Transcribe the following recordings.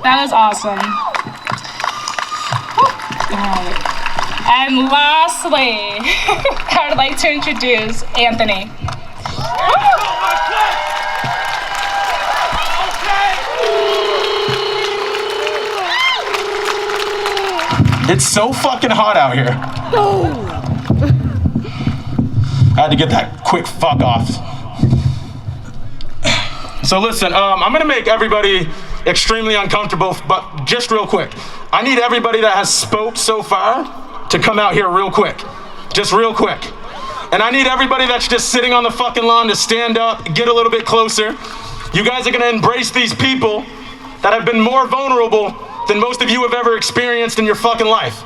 That was awesome. Alright. And lastly, I would like to introduce Anthony. It's so fucking hot out here. I had to get that quick fuck off. So listen, I'm gonna make everybody extremely uncomfortable, but just real quick. I need everybody that has spoke so far to come out here real quick. Just real quick. And I need everybody that's just sitting on the fucking lawn to stand up, get a little bit closer. You guys are gonna embrace these people that have been more vulnerable than most of you have ever experienced in your fucking life.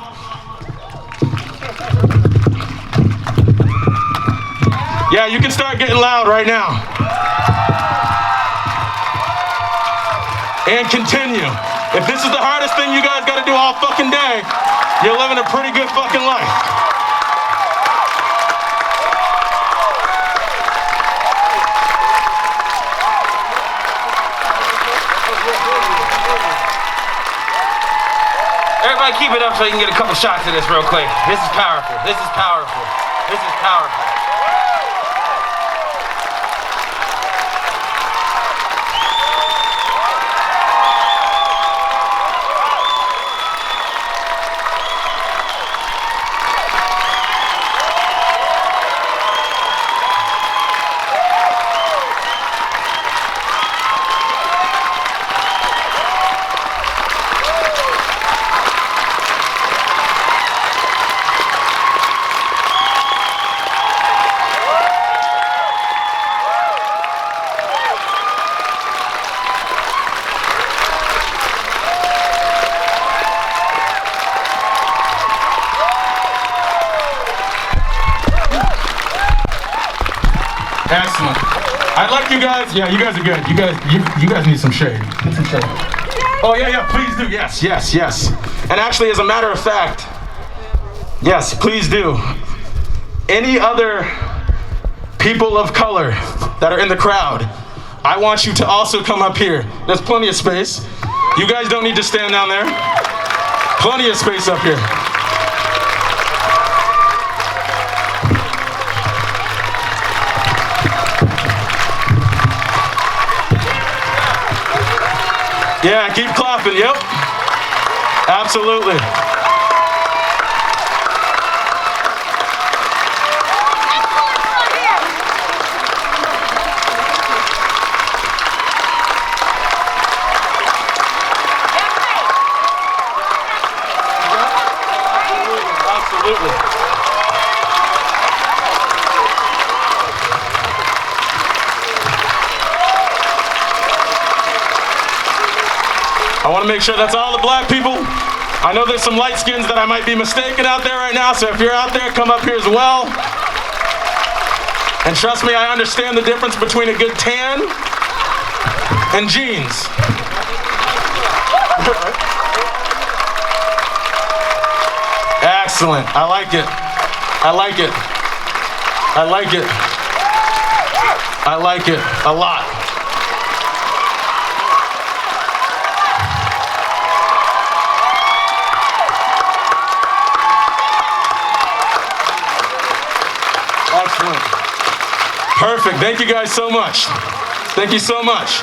Yeah, you can start getting loud right now. And continue. If this is the hardest thing you guys gotta do all fucking day, you're living a pretty good fucking life. Everybody keep it up so you can get a couple shots of this real quick. This is powerful. This is powerful. This is powerful. Excellent. I'd like you guys, yeah, you guys are good. You guys need some shade. Get some shade. Oh yeah, please do. Yes. And actually, as a matter of fact, yes, please do. Any other people of color that are in the crowd, I want you to also come up here. There's plenty of space. You guys don't need to stand down there. Plenty of space up here. Yeah, keep clapping, yep. Absolutely. Absolutely. I want to make sure that's all the black people. I know there's some light skins that I might be mistaken out there right now, so if you're out there, come up here as well. And trust me, I understand the difference between a good tan and jeans. Excellent. I like it. I like it. I like it. I like it a lot. Excellent. Perfect. Thank you guys so much. Thank you so much.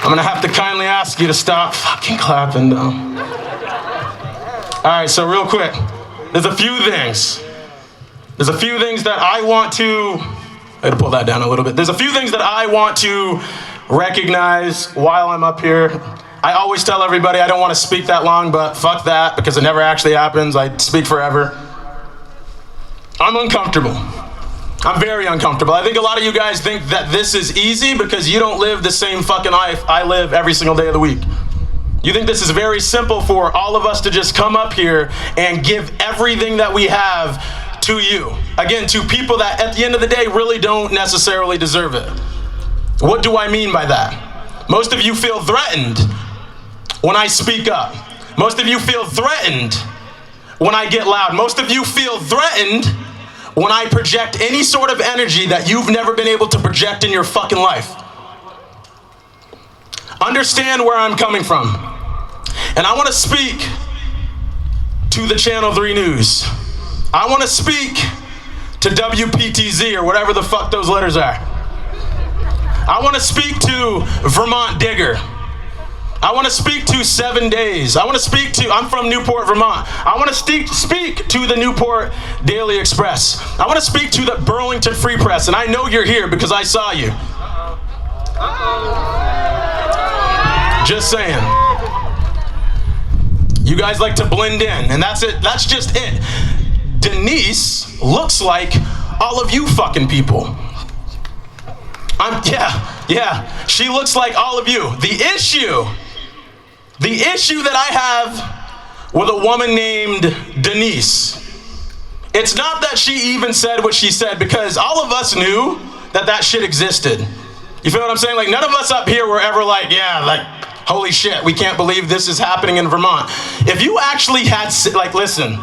I'm gonna have to kindly ask you to stop fucking clapping though. All right, so real quick, there's a few things. There's a few things that I want to, I had to pull that down a little bit. There's a few things that I want to recognize while I'm up here. I always tell everybody I don't want to speak that long, but fuck that, because it never actually happens. I speak forever. I'm uncomfortable. I'm very uncomfortable. I think a lot of you guys think that this is easy because you don't live the same fucking life I live every single day of the week. You think this is very simple for all of us to just come up here and give everything that we have to you. Again, to people that at the end of the day really don't necessarily deserve it. What do I mean by that? Most of you feel threatened when I speak up. Most of you feel threatened when I get loud. Most of you feel threatened when I project any sort of energy that you've never been able to project in your fucking life. understand where I'm coming from. And I want to speak to the Channel 3 News. I want to speak to WPTZ or whatever the fuck those letters are. I want to speak to Vermont Digger. I want to speak to 7 Days. I want to speak to, I'm from Newport, Vermont. I want to speak to the Newport Daily Express. I want to speak to the Burlington Free Press, and I know you're here because I saw you. Just saying. You guys like to blend in, and that's it. That's just it. Denise looks like all of you fucking people. Yeah, she looks like all of you. The issue that I have with a woman named Denise, it's not that she even said what she said, because all of us knew that shit existed. You feel what I'm saying? Like, none of us up here were ever like, yeah, like, holy shit, we can't believe this is happening in Vermont. If you actually had, like, listen,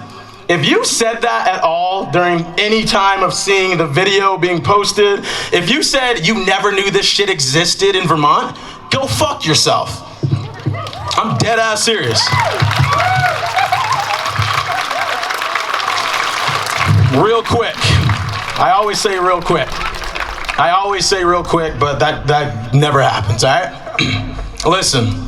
if you said that at all during any time of seeing the video being posted, if you said you never knew this shit existed in Vermont, go fuck yourself. I'm dead ass serious. Real quick. I always say real quick. But that never happens, all right? Listen.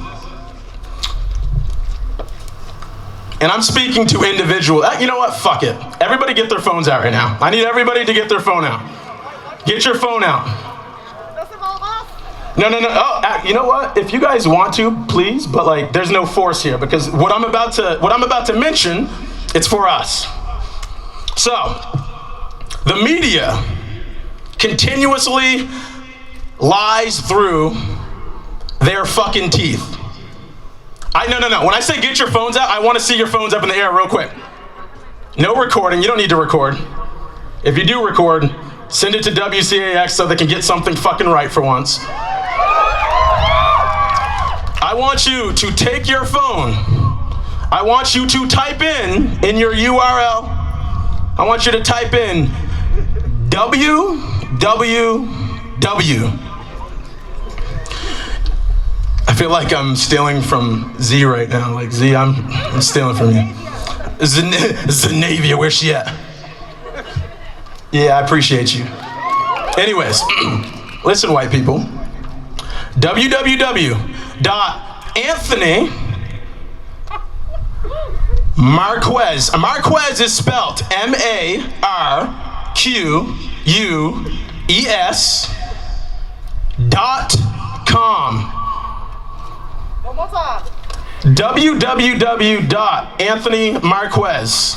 And I'm speaking to individual. You know what? Fuck it. Everybody get their phones out right now. I need everybody to get their phone out. Get your phone out. No. Oh, you know what? If you guys want to, please. But like, there's no force here, because what I'm about to mention, it's for us. So, the media continuously lies through their fucking teeth. No. When I say get your phones out, I want to see your phones up in the air real quick. No recording. You don't need to record. If you do record, send it to WCAX so they can get something fucking right for once. I want you to take your phone. I want you to type in your URL. I want you to type in www. I feel like I'm stealing from Z right now. Like, Z, I'm stealing from you. Zanavia, where's she at? Yeah, I appreciate you. Anyways, listen, white people. www.Anthony Marques. Marques is spelled MARQUES.com. www.AnthonyMarques,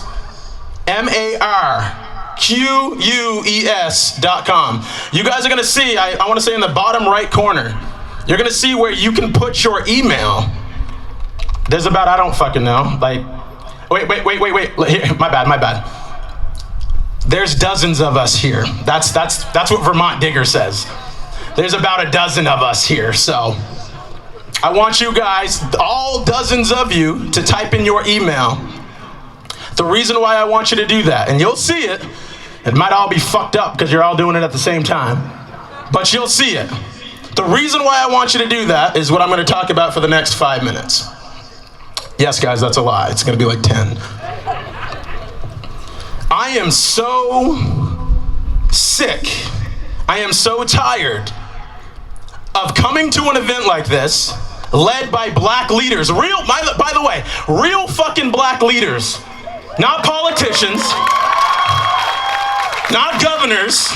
MARQUES.com. You guys are going to see, I want to say in the bottom right corner, you're going to see where you can put your email. There's about, I don't fucking know, like, wait. Here, my bad. There's dozens of us here. That's what Vermont Digger says. There's about a dozen of us here, so I want you guys, all dozens of you, to type in your email. The reason why I want you to do that, and you'll see it, it might all be fucked up because you're all doing it at the same time, but you'll see it. The reason why I want you to do that is what I'm going to talk about for the next 5 minutes. Yes, guys, that's a lie. It's going to be like 10. I am so sick. I am so tired of coming to an event like this, led by black leaders, by the way, real fucking black leaders, not politicians, not governors,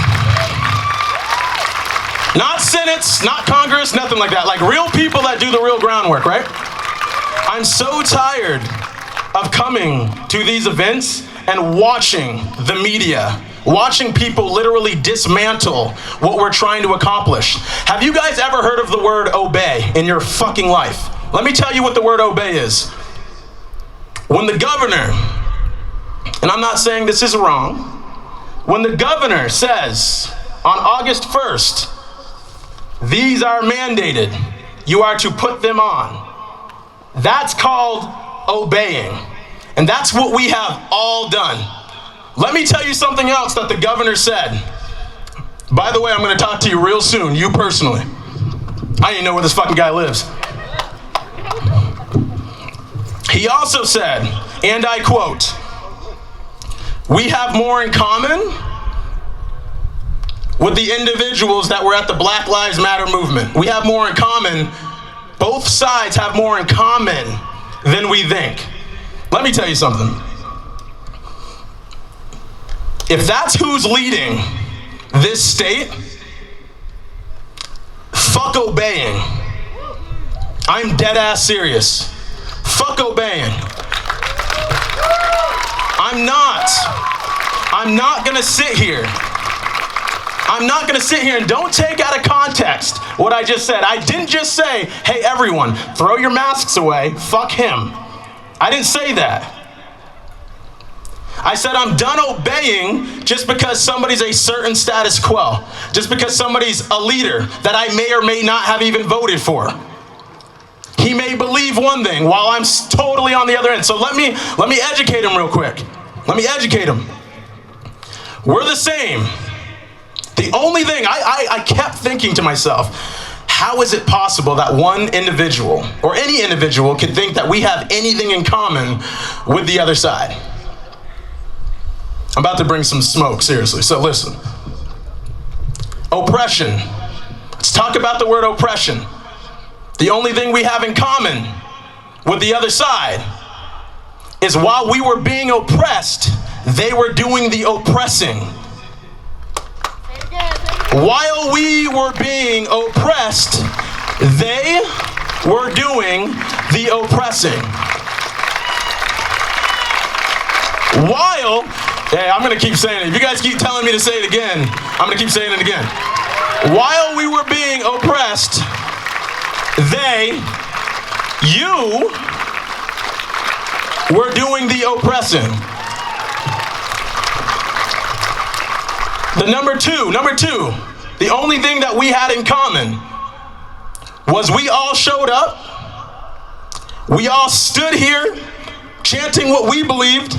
not senates, not Congress, nothing like that, like real people that do the real groundwork, right? I'm so tired of coming to these events and watching the media, watching people literally dismantle what we're trying to accomplish. Have you guys ever heard of the word obey in your fucking life? Let me tell you what the word obey is. When the governor, and I'm not saying this is wrong, when the governor says on August 1st, these are mandated, you are to put them on, that's called obeying. And that's what we have all done. Let me tell you something else that the governor said. By the way, I'm going to talk to you real soon, you personally. I didn't even know where this fucking guy lives. He also said, and I quote, "We have more in common with the individuals that were at the Black Lives Matter movement. We have more in common. Both sides have more in common than we think." Let me tell you something. If that's who's leading this state, fuck obeying. I'm dead ass serious. Fuck obeying. I'm not gonna sit here. I'm not gonna sit here, and don't take out of context what I just said. I didn't just say, hey everyone, throw your masks away, fuck him. I didn't say that. I said I'm done obeying just because somebody's a certain status quo, just because somebody's a leader that I may or may not have even voted for. He may believe one thing while I'm totally on the other end. So let me educate him real quick. Let me educate him. We're the same. The only thing, I kept thinking to myself, how is it possible that one individual, or any individual, could think that we have anything in common with the other side? I'm about to bring some smoke, seriously, so listen. Oppression. Let's talk about the word oppression. The only thing we have in common with the other side is while we were being oppressed, they were doing the oppressing. While we were being oppressed, they were doing the oppressing. Hey, I'm gonna keep saying it. If you guys keep telling me to say it again, I'm gonna keep saying it again. While we were being oppressed, you were doing the oppressing. The number two, the only thing that we had in common was we all showed up, we all stood here chanting what we believed.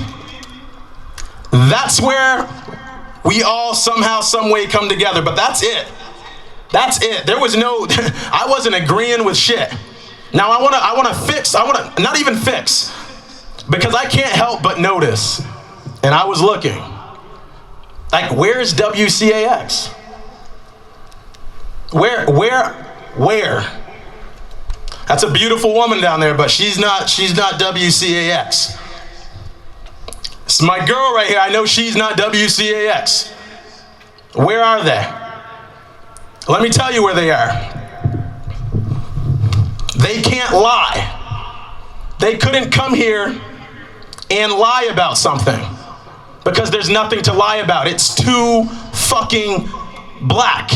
That's where we all somehow, some way come together, but that's it. That's it. There was no, I wasn't agreeing with shit. Now I wanna not even fix, because I can't help but notice, and I was looking, like, where's WCAX? Where? That's a beautiful woman down there, but she's not WCAX. It's my girl right here. I know she's not WCAX. Where are they? Let me tell you where they are. They can't lie. They couldn't come here and lie about something because there's nothing to lie about. It's too fucking black.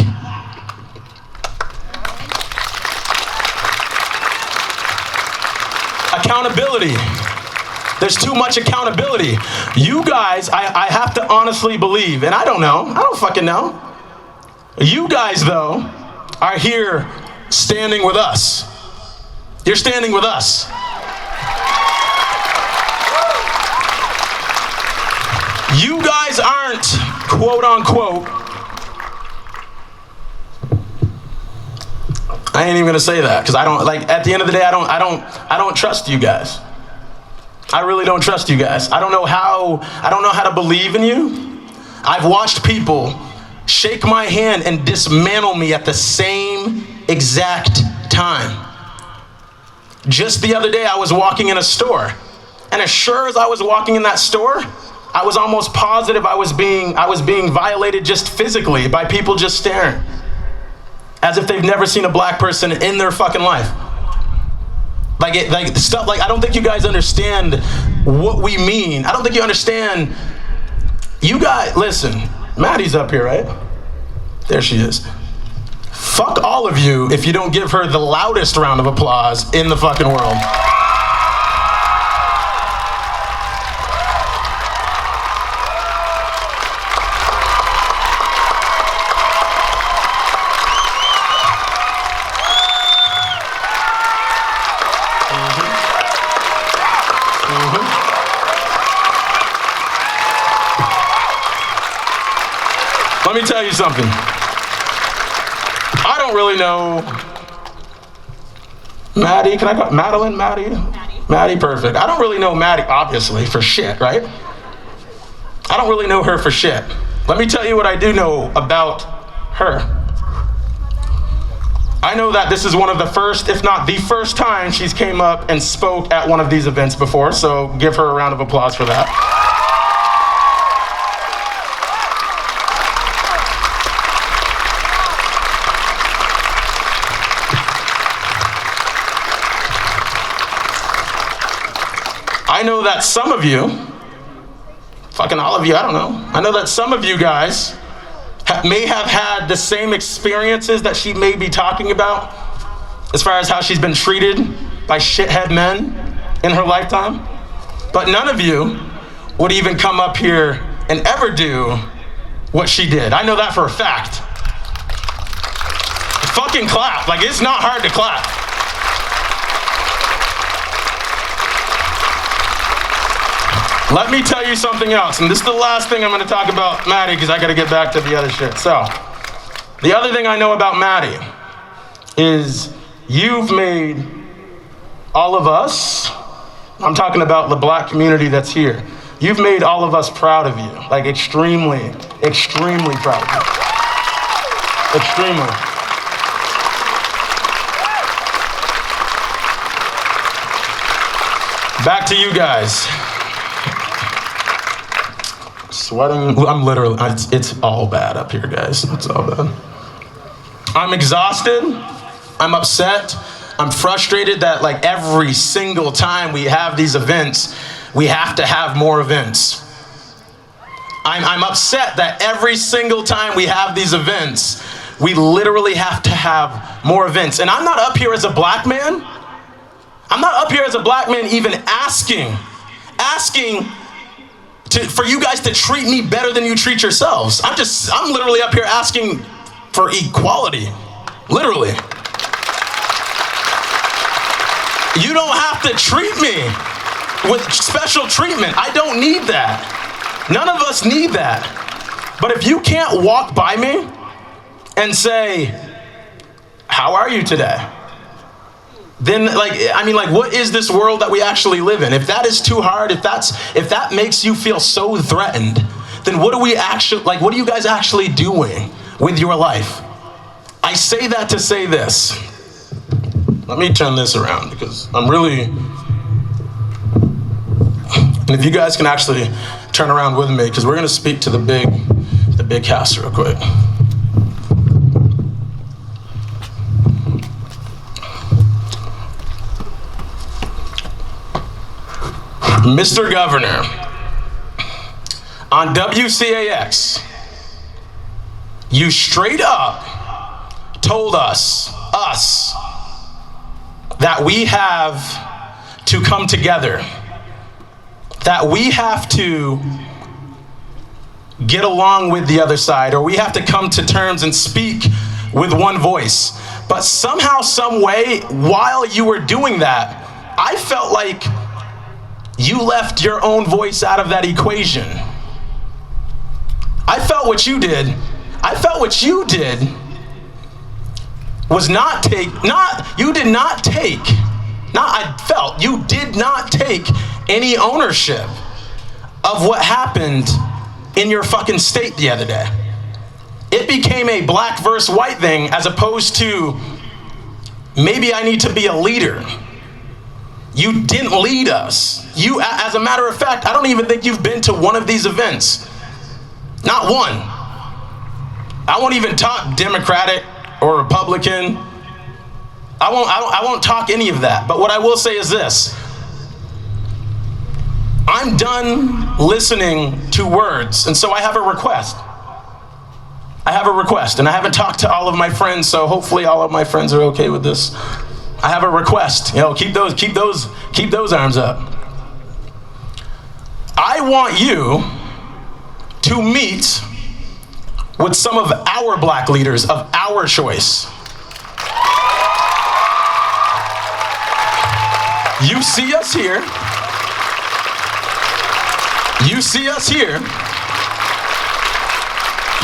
Accountability. There's too much accountability. You guys, I have to honestly believe, and I don't fucking know. You guys, though, are here standing with us. You're standing with us. You guys aren't, quote unquote, I ain't even gonna say that, because I don't, like, at the end of the day, I don't trust you guys. I really don't trust you guys. I don't know how to believe in you. I've watched people shake my hand and dismantle me at the same exact time. Just the other day, I was walking in a store, and as sure as I was walking in that store, I was almost positive I was being violated just physically by people just staring, as if they've never seen a black person in their fucking life. Like I don't think you guys understand what we mean. I don't think you understand. You guys, listen, Maddie's up here, right? There she is. Fuck all of you if you don't give her the loudest round of applause in the fucking world. Let me tell you something. I don't really know. Maddie, can I call Madeline? Maddie? Maddie, perfect. I don't really know Maddie, obviously, for shit, right? I don't really know her for shit. Let me tell you what I do know about her. I know that this is one of the first, if not the first time she's came up and spoke at one of these events before, so give her a round of applause for that. I know that some of you, fucking all of you, I don't know. I know that some of you guys may have had the same experiences that she may be talking about as far as how she's been treated by shithead men in her lifetime. But none of you would even come up here and ever do what she did. I know that for a fact. Fucking clap. Like, it's not hard to clap. Let me tell you something else, and this is the last thing I'm going to talk about Maddie, because I got to get back to the other shit. So, the other thing I know about Maddie is you've made all of us, I'm talking about the black community that's here, you've made all of us proud of you. Like, extremely, extremely proud of you. Extremely. Back to you guys. Sweating, I'm literally, it's all bad up here, guys. It's all bad. I'm exhausted, I'm upset, I'm frustrated that like every single time we have these events, we have to have more events. I'm upset that every single time we have these events, we literally have to have more events. And I'm not up here as a black man. I'm not up here as a black man even asking for you guys to treat me better than you treat yourselves. I'm literally up here asking for equality. Literally. You don't have to treat me with special treatment. I don't need that. None of us need that. But if you can't walk by me and say, how are you today? Then what is this world that we actually live in? If that is too hard, if that makes you feel so threatened, then what are you guys actually doing with your life? I say that to say this. Let me turn this around because I'm really, and if you guys can actually turn around with me, because we're gonna speak to the big house real quick. Mr. Governor, on WCAX, you straight up told us, that we have to come together, that we have to get along with the other side, or we have to come to terms and speak with one voice. But somehow, some way, while you were doing that, I felt like you left your own voice out of that equation. I felt what you did was you did not take any ownership of what happened in your fucking state the other day. It became a black versus white thing as opposed to maybe I need to be a leader. You didn't lead us. You, as a matter of fact, I don't even think you've been to one of these events. Not one. I won't even talk Democratic or Republican. I won't talk any of that. But what I will say is this. I'm done listening to words, and so I have a request. And I haven't talked to all of my friends, so hopefully all of my friends are okay with this. I have a request. Keep those arms up. I want you to meet with some of our black leaders of our choice. You see us here.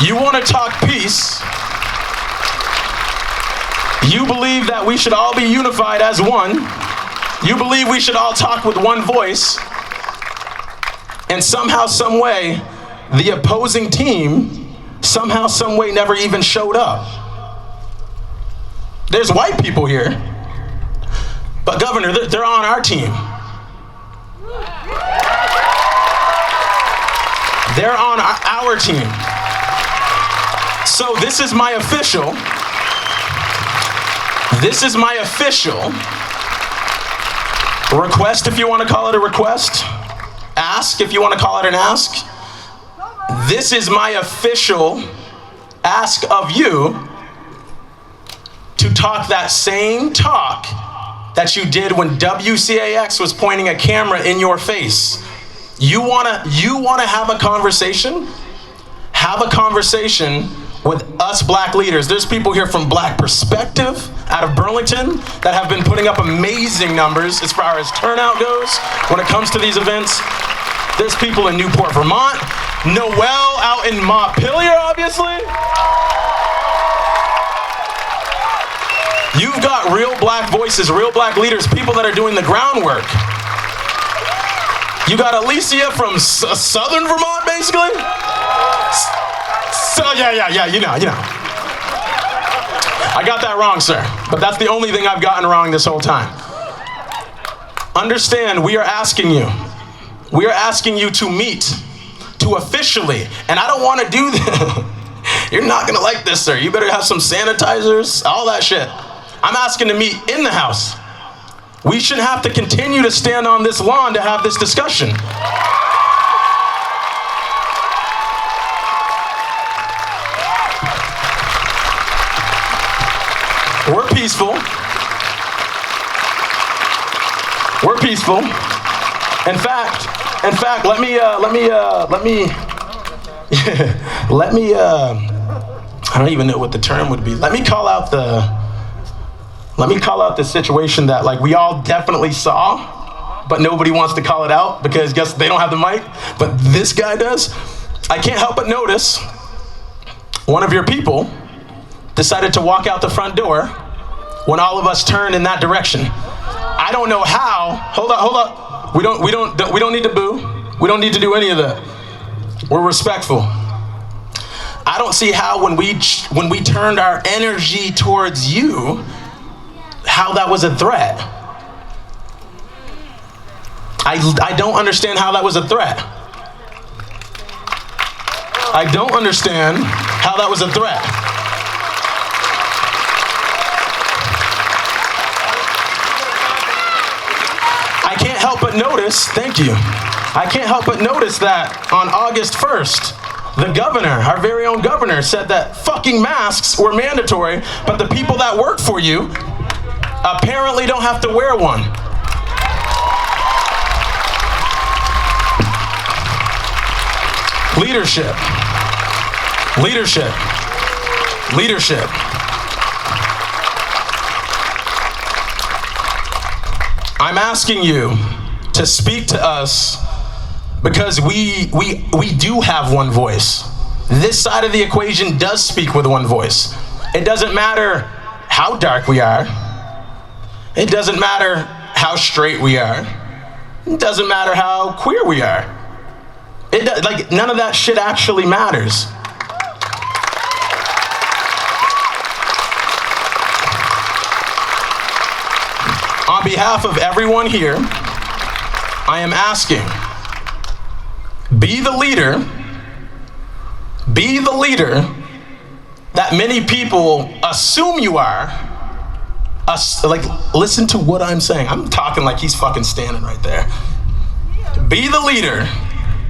You want to talk peace. You believe that we should all be unified as one. You believe we should all talk with one voice, and somehow, some way, the opposing team, somehow, some way, never even showed up. There's white people here, but Governor, they're on our team. They're on our team. So this is my official request, if you want to call it a request. Ask, if you want to call it an ask. This is my official ask of you to talk that same talk that you did when WCAX was pointing a camera in your face. You wanna have a conversation? Have a conversation with us black leaders. There's people here from Black Perspective out of Burlington that have been putting up amazing numbers as far as turnout goes when it comes to these events. There's people in Newport, Vermont. Noel out in Montpelier, obviously. You've got real black voices, real black leaders, people that are doing the groundwork. You got Alicia from southern Vermont, basically. So yeah, you know. I got that wrong, sir, but that's the only thing I've gotten wrong this whole time. Understand, we are asking you to meet, to officially, and I don't want to do this. You're not gonna like this, sir. You better have some sanitizers, all that shit. I'm asking to meet in the house. We shouldn't have to continue to stand on this lawn to have this discussion. We're peaceful. We're peaceful. In fact, let me I don't even know what the term would be. Let me call out the situation that like we all definitely saw, but nobody wants to call it out because guess they don't have the mic, but this guy does. I can't help but notice one of your people decided to walk out the front door when all of us turned in that direction. I don't know how. Hold up. We don't need to boo. We don't need to do any of that. We're respectful. I don't see how when we turned our energy towards you, how that was a threat. I don't understand how that was a threat. I don't understand how that was a threat. I can't help but notice, thank you. I can't help but notice that on August 1st, the governor, our very own governor, said that fucking masks were mandatory, but the people that work for you apparently don't have to wear one. Leadership. I'm asking you to speak to us because we do have one voice. This side of the equation does speak with one voice. It doesn't matter how dark we are. It doesn't matter how straight we are. It doesn't matter how queer we are. None of that shit actually matters. On behalf of everyone here, I am asking, be the leader that many people assume you are. Listen to what I'm saying. I'm talking like he's fucking standing right there. Be the leader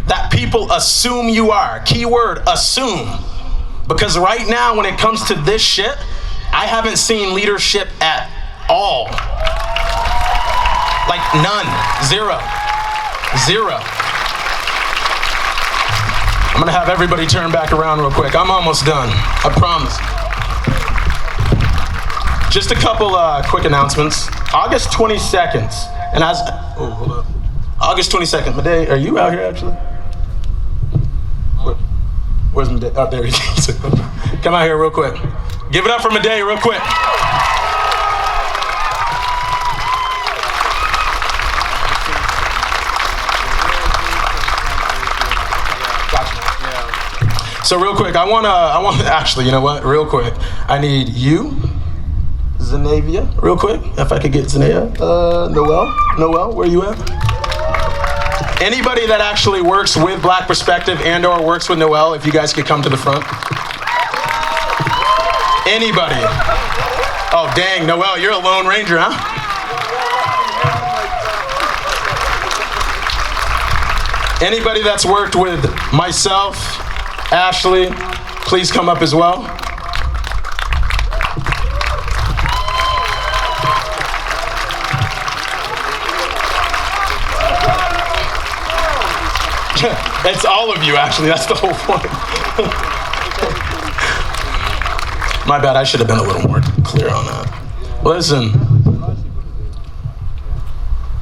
that people assume you are. Keyword, assume. Because right now, when it comes to this shit, I haven't seen leadership at all. Like none, zero. I'm gonna have everybody turn back around real quick. I'm almost done, I promise. Just a couple quick announcements. August 22nd, and hold up. August 22nd, Madej, are you out here actually? Where's Madej? Oh, there he is. Come out here real quick. Give it up for Madej real quick. So real quick, I want actually, you know what? Real quick, I need you, Zanavia, real quick. If I could get Zanavia, Noel, where you at? Anybody that actually works with Black Perspective and/or works with Noel, if you guys could come to the front. Anybody? Oh dang, Noel, you're a Lone Ranger, huh? Anybody that's worked with myself, Ashley, please come up as well. It's all of you, actually. That's the whole point. My bad. I should have been a little more clear on that. Listen,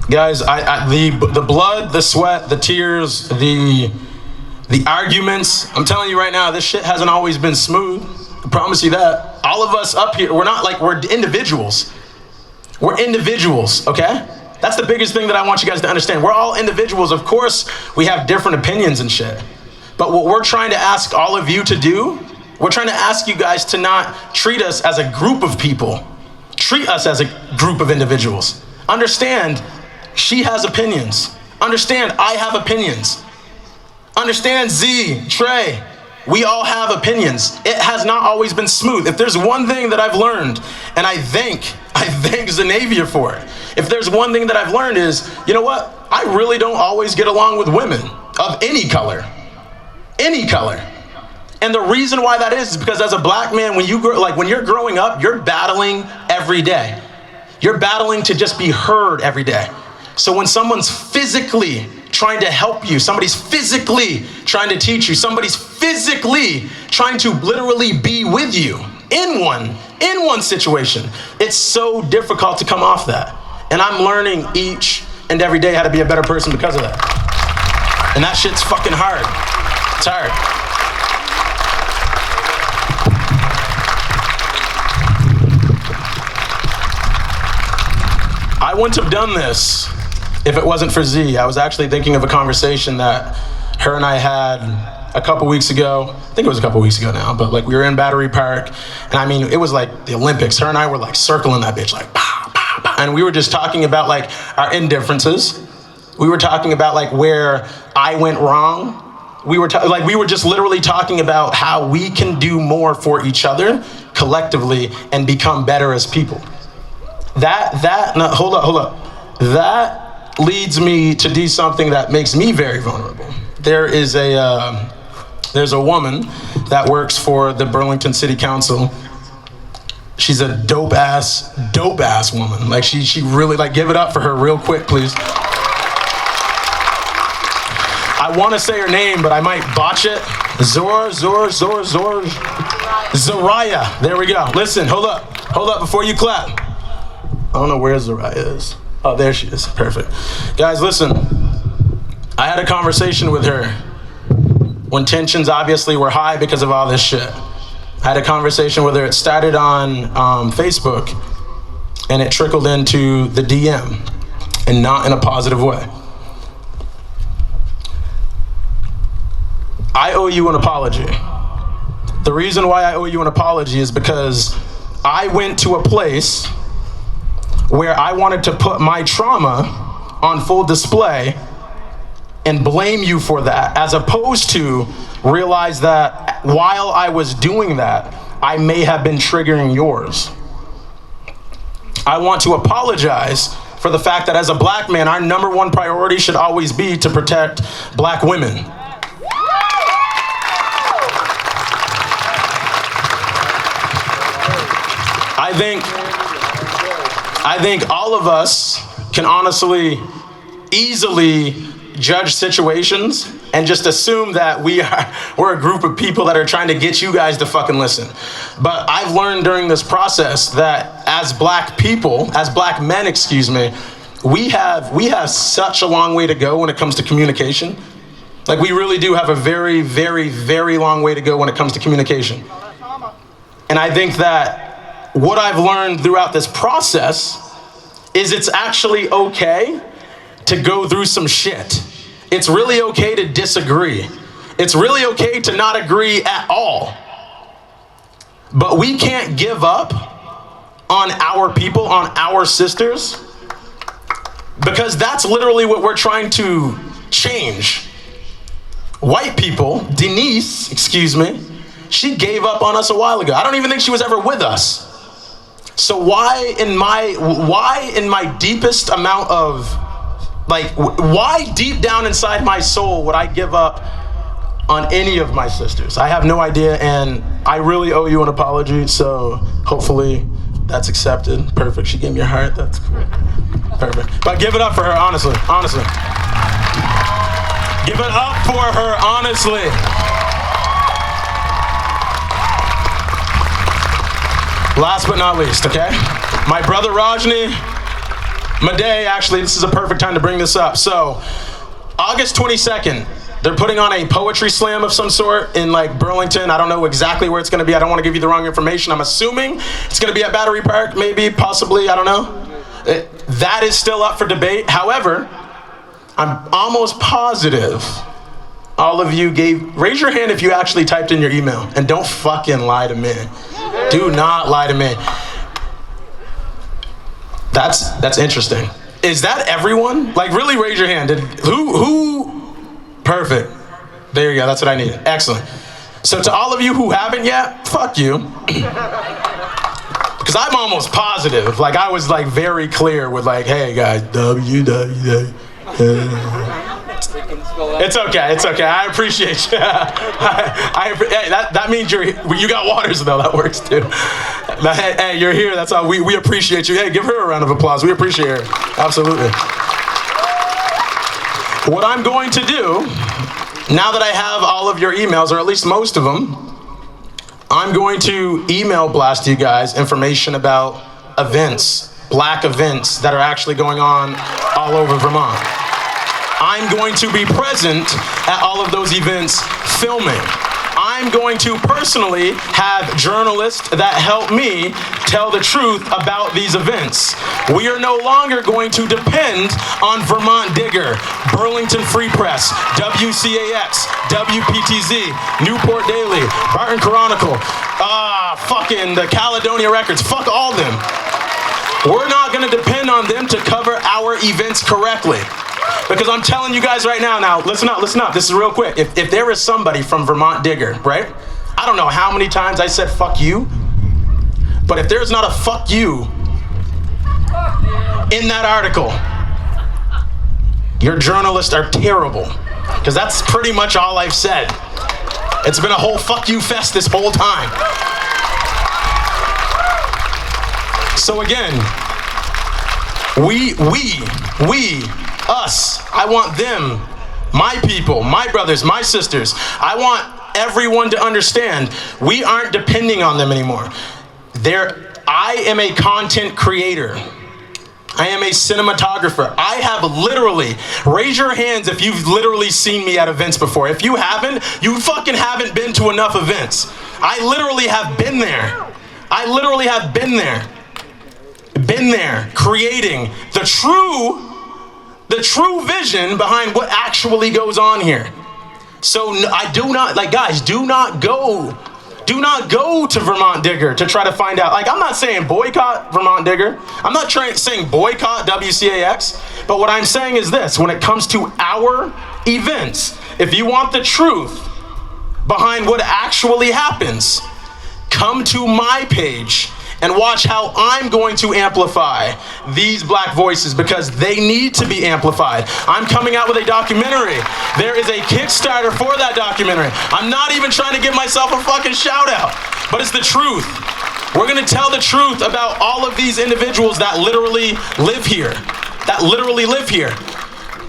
guys. The blood, the sweat, the tears, the arguments. I'm telling you right now, this shit hasn't always been smooth. I promise you that. All of us up here, we're individuals. We're individuals, okay? That's the biggest thing that I want you guys to understand. We're all individuals. Of course, we have different opinions and shit. But what we're trying to ask all of you to do, we're trying to ask you guys to not treat us as a group of people. Treat us as a group of individuals. Understand, she has opinions. Understand, I have opinions. Understand, Z, Trey, we all have opinions. It has not always been smooth. If there's one thing that I've learned, and I thank Zanavia for it. If there's one thing that I've learned is, you know what? I really don't always get along with women of any color. Any color. And the reason why that is because as a Black man, when you're growing up, you're battling every day. You're battling to just be heard every day. So when someone's physically trying to help you, somebody's physically trying to teach you, somebody's physically trying to literally be with you in one situation, it's so difficult to come off that. And I'm learning each and every day how to be a better person because of that. And that shit's fucking hard. It's hard. I wouldn't have done this if it wasn't for Z. I was actually thinking of a conversation that her and I had a couple weeks ago. I think it was a couple weeks ago now, but like we were in Battery Park, and I mean, it was like the Olympics. Her and I were like circling that bitch, like pow, pow, pow. And we were just talking about like our indifferences. We were talking about like where I went wrong. We were just literally talking about how we can do more for each other collectively and become better as people. Hold up. That leads me to do something that makes me very vulnerable. There's a woman that works for the Burlington City Council. She's a dope ass woman. Like she really, like, give it up for her real quick, please. I want to say her name, but I might botch it. Zoraya. There we go. Listen, hold up before you clap. I don't know where Zoraya is. Oh, there she is. Perfect. Guys, listen. I had a conversation with her when tensions obviously were high because of all this shit. I had a conversation with her. It started on Facebook, and it trickled into the DM, and not in a positive way. I owe you an apology. The reason why I owe you an apology is because I went to a place where I wanted to put my trauma on full display and blame you for that, as opposed to realize that while I was doing that, I may have been triggering yours. I want to apologize for the fact that as a Black man, our number one priority should always be to protect Black women. I think all of us can honestly, easily judge situations and just assume that we're a group of people that are trying to get you guys to fucking listen. But I've learned during this process that as Black people, as Black men, we have such a long way to go when it comes to communication. Like, we really do have a very, very, very long way to go when it comes to communication. And I think that what I've learned throughout this process is it's actually okay to go through some shit. It's really okay to disagree. It's really okay to not agree at all. But we can't give up on our people, on our sisters, because that's literally what we're trying to change. White people, Denise, excuse me, she gave up on us a while ago. I don't even think she was ever with us. So why in my deepest amount of, like, why deep down inside my soul would I give up on any of my sisters? I have no idea, and I really owe you an apology, so hopefully that's accepted. Perfect, she gave me a heart, that's cool. Perfect. But give it up for her, honestly. Give it up for her, honestly. Last but not least, okay? My brother Rajni, Madej, actually, this is a perfect time to bring this up. So, August 22nd, they're putting on a poetry slam of some sort in like Burlington. I don't know exactly where it's gonna be. I don't wanna give you the wrong information. I'm assuming it's gonna be at Battery Park, maybe, possibly, I don't know. That is still up for debate. However, I'm almost positive all of you raise your hand if you actually typed in your email, and don't fucking lie to me. Do not lie to me. That's interesting. Is that everyone? Like, really raise your hand. Who? Perfect. There you go, that's what I needed. Excellent. So to all of you who haven't yet, fuck you. Because I'm almost positive. Like, I was like very clear with like, hey guys, www. It's okay. I appreciate you. That means you got waters though. That works too. Hey, you're here. That's how we appreciate you. Hey, give her a round of applause. We appreciate her. Absolutely. What I'm going to do, now that I have all of your emails, or at least most of them, I'm going to email blast you guys information about events, black events that are actually going on all over Vermont. I'm going to be present at all of those events filming. I'm going to personally have journalists that help me tell the truth about these events. We are no longer going to depend on Vermont Digger, Burlington Free Press, WCAX, WPTZ, Newport Daily, Barton Chronicle, fucking the Caledonia Records, fuck all them. We're not gonna depend on them to cover our events correctly. Because I'm telling you guys right now, listen up, this is real quick. If there is somebody from Vermont Digger, right? I don't know how many times I said fuck you, but if there's not a fuck you in that article, your journalists are terrible. Because that's pretty much all I've said. It's been a whole fuck you fest this whole time. So again, we, us, I want them, my people, my brothers, my sisters. I want everyone to understand we aren't depending on them anymore. I am a content creator. I am a cinematographer. I have literally, raise your hands if you've literally seen me at events before. If you haven't, you fucking haven't been to enough events. I literally have been there. I literally have been there. Been there, creating the true vision behind what actually goes on here. So I do not, like, guys, do not go to Vermont Digger to try to find out. Like, I'm not saying boycott Vermont Digger. I'm not saying boycott WCAX. But what I'm saying is this: when it comes to our events, if you want the truth behind what actually happens, come to my page and watch how I'm going to amplify these black voices, because they need to be amplified. I'm coming out with a documentary. There is a Kickstarter for that documentary. I'm not even trying to give myself a fucking shout out, but it's the truth. We're gonna tell the truth about all of these individuals that literally live here.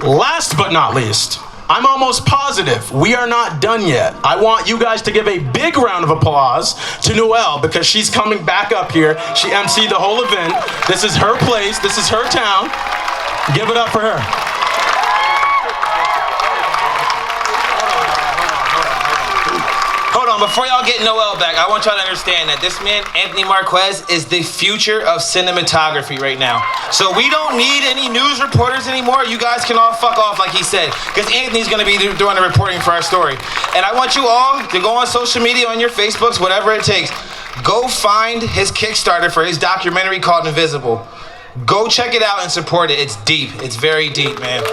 Last but not least, I'm almost positive we are not done yet. I want you guys to give a big round of applause to Noelle, because she's coming back up here. She emceed the whole event. This is her place. This is her town. Give it up for her. on, before y'all get Noel back, I want y'all to understand that this man, Anthony Marques, is the future of cinematography right now. So we don't need any news reporters anymore. You guys can all fuck off, like he said, because Anthony's gonna be doing the reporting for our story. And I want you all to go on social media, on your Facebooks, whatever it takes. Go find his Kickstarter for his documentary called Invisible. Go check it out and support it. It's deep. It's very deep, man.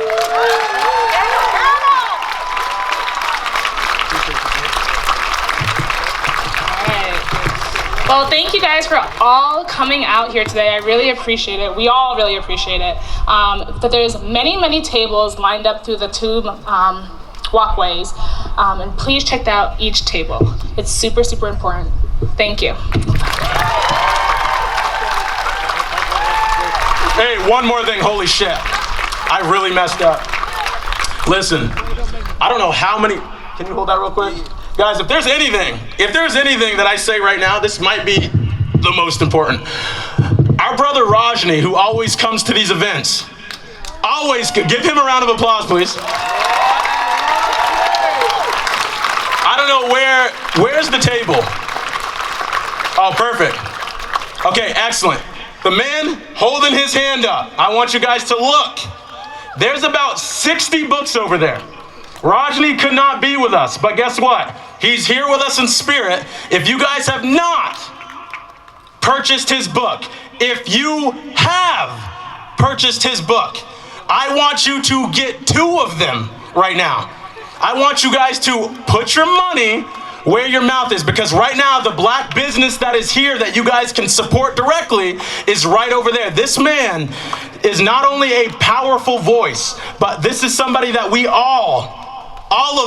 Well, thank you guys for all coming out here today. I really appreciate it. We all really appreciate it. But there's many, many tables lined up through the two walkways. And please check out each table. It's super, super important. Thank you. Hey, one more thing, holy shit. I really messed up. Listen, I don't know how many, can you hold that real quick? Guys, if there's anything that I say right now, this might be the most important. Our brother Rajni, who always comes to these events, always, give him a round of applause, please. I don't know where's the table? Oh, perfect. Okay, excellent. The man holding his hand up, I want you guys to look. There's about 60 books over there. Rajni could not be with us, but guess what? He's here with us in spirit. If you guys have not purchased his book, if you have purchased his book, I want you to get 2 of them right now. I want you guys to put your money where your mouth is, because right now the black business that is here that you guys can support directly is right over there. This man is not only a powerful voice, but this is somebody that we all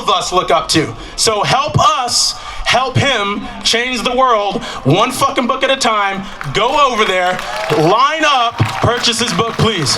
of us look up to. So help us help him change the world one fucking book at a time. Go over there, line up, purchase his book, please.